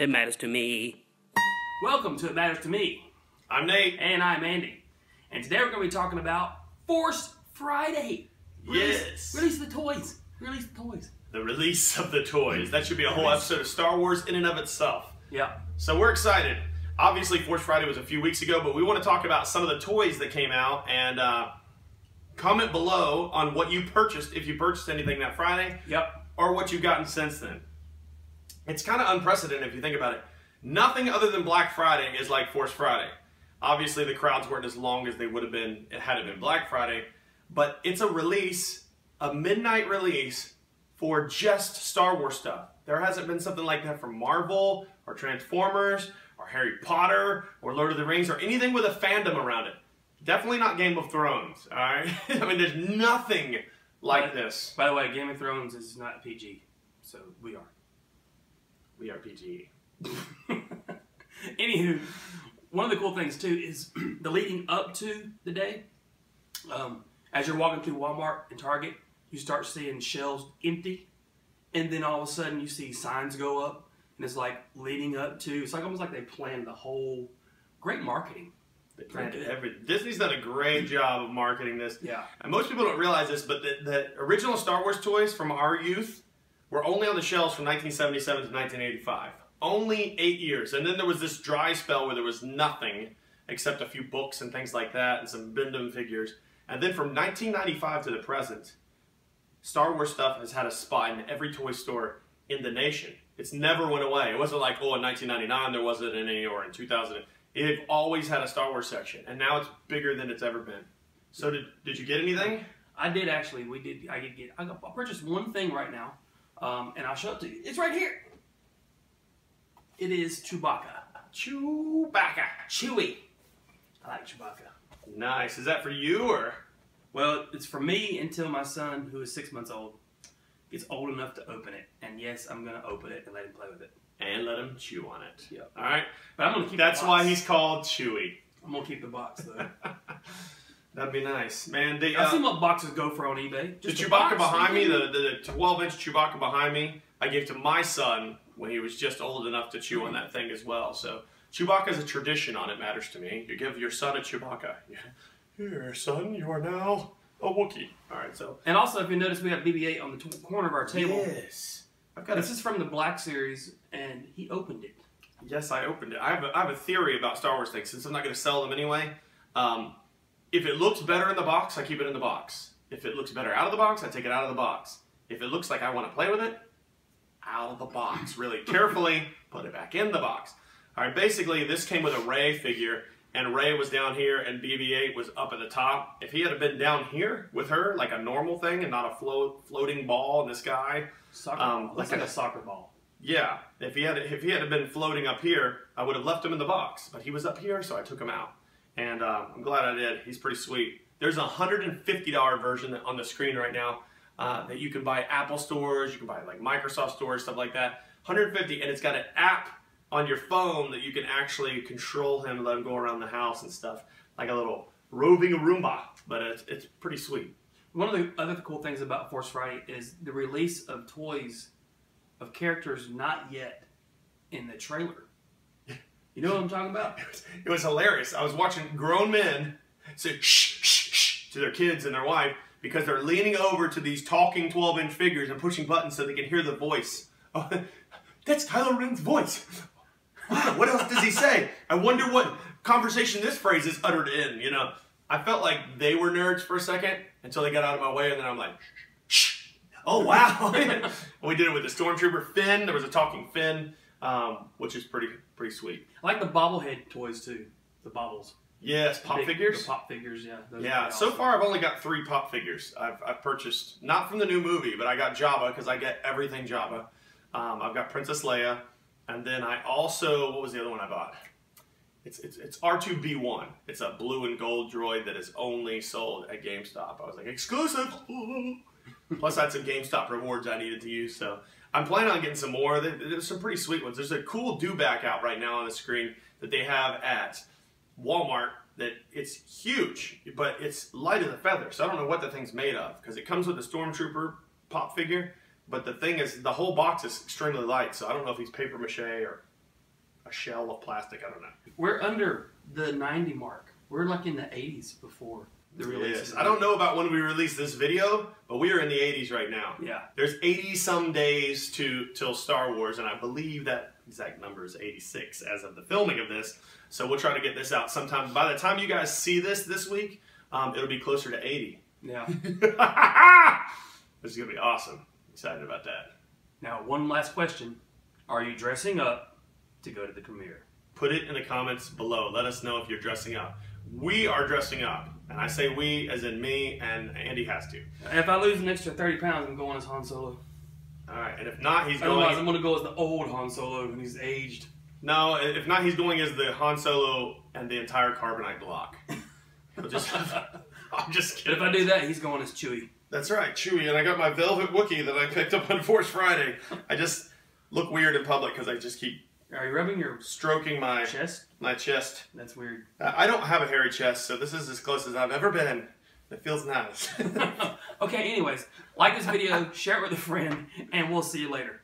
It matters to me. Welcome to It Matters to Me. I'm Nate. And I'm Andy. And today we're going to be talking about Force Friday. Yes. Release the toys. Release the toys. The release of the toys. That should be a whole episode of Star Wars in and of itself. Yeah. So we're excited. Obviously, Force Friday was a few weeks ago, but we want to talk about some of the toys that came out and comment below on what you purchased, if you purchased anything that Friday. Yep. Or what you've gotten since then. It's kind of unprecedented if you think about it. Nothing other than Black Friday is like Force Friday. Obviously, the crowds weren't as long as they would have been had it been Black Friday, but it's a release, a midnight release for just Star Wars stuff. There hasn't been something like that for Marvel or Transformers or Harry Potter or Lord of the Rings or anything with a fandom around it. Definitely not Game of Thrones, all right? I mean, there's nothing like this. By the way, Game of Thrones is not PG, so we are. We are PG. Anywho, one of the cool things too is the leading up to the day. As you're walking through Walmart and Target, you start seeing shelves empty, and then all of a sudden you see signs go up, and it's like leading up to. It's like almost like they planned the whole. Great marketing. They planned Disney's done a great job of marketing this. Yeah. And most people don't realize this, but the original Star Wars toys from our youth were only on the shelves from 1977 to 1985. Only 8 years. And then there was this dry spell where there was nothing except a few books and things like that and some Bindum figures. And then from 1995 to the present, Star Wars stuff has had a spot in every toy store in the nation. It's never went away. It wasn't like, oh, in 1999 there wasn't any, or in 2000. They've always had a Star Wars section, and now it's bigger than it's ever been. So did you get anything? I did actually. I purchased one thing right now, and I'll show it to you. It's right here. It is Chewbacca. Chewbacca. Chewie. I like Chewbacca. Nice. Is that for you or? Well, it's for me until my son, who is 6 months old, gets old enough to open it. And yes, I'm going to open it and let him play with it. And let him chew on it. Yep. All right. But I'm gonna keep. That's why he's called Chewy. I'm gonna keep the box though. That'd be nice, man. I've seen what boxes go for on eBay. Just the Chewbacca behind me, the 12-inch Chewbacca behind me, I gave to my son when he was just old enough to chew on that thing as well. So Chewbacca is a tradition on It Matters to Me. You give your son a Chewbacca. Here, son, you are now a Wookiee. All right, so. And also, if you notice, we got BB-8 on the corner of our table. Yes. This is from the Black Series, and he opened it. Yes, I opened it. I have a theory about Star Wars things, since I'm not going to sell them anyway. If it looks better in the box, I keep it in the box. If it looks better out of the box, I take it out of the box. If it looks like I want to play with it, out of the box. Really carefully, put it back in the box. All right, basically, this came with a Rey figure, and Rey was down here, and BB-8 was up at the top. If he had been down here with her, like a normal thing, and not a floating ball in the sky, looks like a soccer ball. Yeah, if he had been floating up here, I would have left him in the box. But he was up here, so I took him out. And I'm glad I did. He's pretty sweet. There's a $150 version on the screen right now that you can buy at Apple stores, you can buy like Microsoft stores, stuff like that. $150, and it's got an app on your phone that you can actually control him and let him go around the house and stuff, like a little roving Roomba. But it's pretty sweet. One of the other cool things about Force Friday is the release of toys of characters not yet in the trailer. You know what I'm talking about? It was hilarious. I was watching grown men say shh, shh, shh to their kids and their wife because they're leaning over to these talking 12-inch figures and pushing buttons so they can hear the voice. Oh, that's Kylo Ren's voice. Wow, what else does he say? I wonder what conversation this phrase is uttered in, you know. I felt like they were nerds for a second until they got out of my way, and then I'm like, shh. Oh, wow. We did it with the Stormtrooper Finn. There was a talking Finn, which is pretty sweet. I like the bobblehead toys, too. The bobbles. Yes, pop figures? The pop figures, yeah. Yeah, so far I've only got 3 pop figures. I've purchased, not from the new movie, but I got Jabba because I get everything Jabba. I've got Princess Leia, and then I also, what was the other one I bought? It's R2B1. It's a blue and gold droid that is only sold at GameStop. I was like, exclusive! Plus I had some GameStop rewards I needed to use, so I'm planning on getting some more. There's some pretty sweet ones. There's a cool dewback out right now on the screen that they have at Walmart that it's huge, but it's light as a feather, so I don't know what the thing's made of, because it comes with a Stormtrooper pop figure, but the thing is, the whole box is extremely light, so I don't know if he's paper mache or a shell of plastic. I don't know. We're under the 90 mark. We're like in the 80s before the release. Yes. I don't know about when we released this video, but we are in the 80s right now. Yeah. There's 80 some days till Star Wars, and I believe that exact number is 86 as of the filming of this. So we'll try to get this out sometime. By the time you guys see this week, it'll be closer to 80. Yeah. This is gonna be awesome. Excited about that. Now, one last question: are you dressing up to go to the premiere? Put it in the comments below. Let us know if you're dressing up. We are dressing up. And I say we as in me, and Andy has to. If I lose an extra 30 pounds, I'm going as Han Solo. Alright, and if not, he's Otherwise, going... I'm going to go as the old Han Solo when he's aged. No, if not, he's going as the Han Solo and the entire Carbonite block. I'm just kidding. But if I do that, he's going as Chewie. That's right, Chewie. And I got my Velvet Wookiee that I picked up on Force Friday. I just look weird in public because I just keep... Are you rubbing your stroking my chest? My chest. That's weird. I don't have a hairy chest, so this is as close as I've ever been. It feels nice. Okay, anyways, like this video, share it with a friend, and we'll see you later.